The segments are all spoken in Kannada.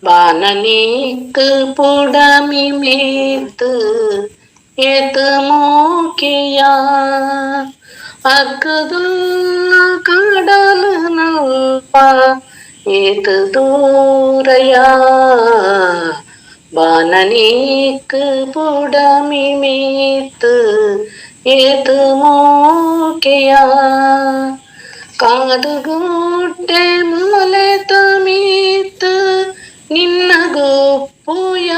ಬಾನನೀಕ್ ಪುಡಮಿ ಮೇತ್ ಏತ್ ಮೋಕೆಯ ಅಗ್ಗದುಲ್ಲ ಕಡಲ ನಲ್ಪ ಏತ್ ದೂರಯ ಬಾನನೀಕ್ ಪುಡಮಿ ಮೇತ್ ಏತ್ ಮೋಕೆಯ ಕಾದುಗುಡ್ಡೆ ಮೂಲೆ ತಮೀತ್ ನಿನ್ನ ಗೋಪುಯ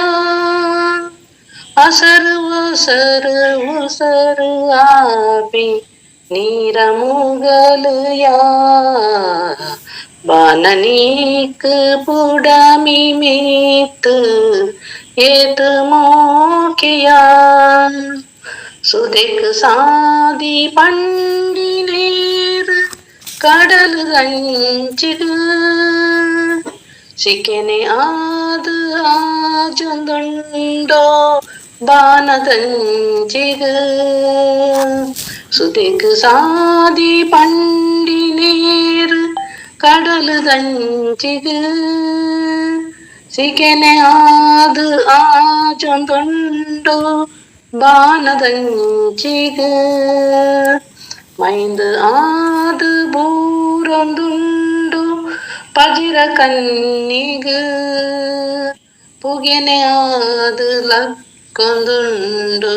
ಅಸರು ಒಸರು ಉಸರು ಆಪಿ ನೀರ ಮುಗಲುಯ ಬಾನನೀಕ್ ಪುಡಮಿ ಮೇತ್ ಏತ್ ಮೋಕೆಯ சுதைக்கு சாதி பண்டினேர் கடல் கஞ்சிகு சிக்கನೆ ஆது ஆஜந்தொண்டோ ಬಾನದಂಜಿಗು ಸುದಿக்கு சாதி பண்டினேர் கடல் கஞ்சிகு சிக்கನೆ ஆது ஆஜந்தொண்டோ ಬಾನದಂಚಿಗ ಮೈಂದು ಆದು ಬೂರೊಂದುಂಡು ಪಜಿರ ಕನ್ನಿಗ ಪುಗೆನೆ ಆದು ಲಕ್ಕೊಂದುಂಡು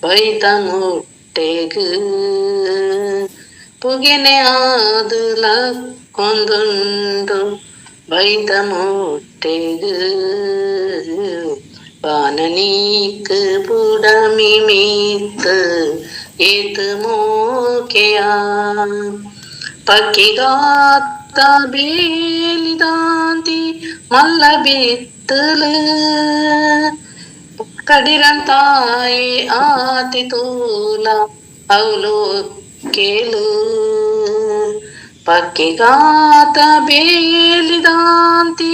ಬೈತ ಮುಟ್ಟೆಗ ಪುಗೆನೆ ಆದು ಲಕ್ಕೊಂದುಂಡು ಬೈತ ಮುಟ್ಟೆಗ ಬಾನನೀಕ್ ಪುಡಮಿ ಮೇತ್ ಏತ್ ಮೋಕೆಯ ಪಕ್ಕಿಗಾತ್ತ ಬೇಲಿದಾಂತಿ ಮಲ್ಲ ಬಿತ್ತಲು ಕಡಿರಂತಾಯಿ ಆತಿ ತೂಲ ಅವಳು ಕೇಳು ಪಕ್ಕಿಗಾತ ಬೇಲಿದಾಂತಿ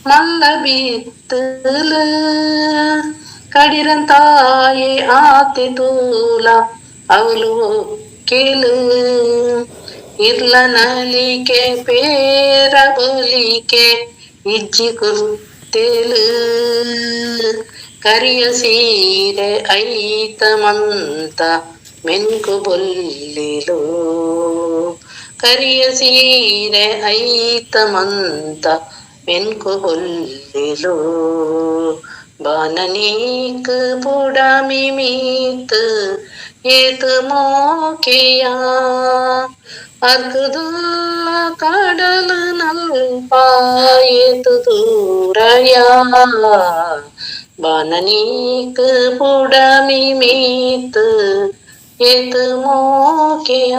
ಮಲ್ಲ ಬಿತ್ತಲು ಕಡಿರಂತಾಯಿ ಆತಿ ತೂಲ ಅವಳು ಕೇಳು ಇರ್ಲ ನಲಿಕೆ ಪೇರ ಬೋಲಿಕೆ ಇಜ್ಜಿ ಕುರ್ತೇಲು ಕರಿಯ ಸೀರೆ ಐತ ಮಂತ ಮೆನ್ಕು ಬೊಲ್ಲಿಲು ಕರಿಯ ಸೀರೆ ಐತ ಮಂತ ಮೆನ್ಕು ಬೊಲ್ಲಿಲು ಬಾನನೀಕ್ ಪುಡಮಿ ಮೇತ್ ಏತ್ ಮೋಕೆಯ ಅಗ್ಗದುಲ್ಲ ಕಡಲ ನಲ್ಪ ಏತ್ ದೂರಯ ಬಾನನೀಕ್ ಪುಡಮಿ ಮೇತ್ ಏತ್ ಮೋಕೆಯ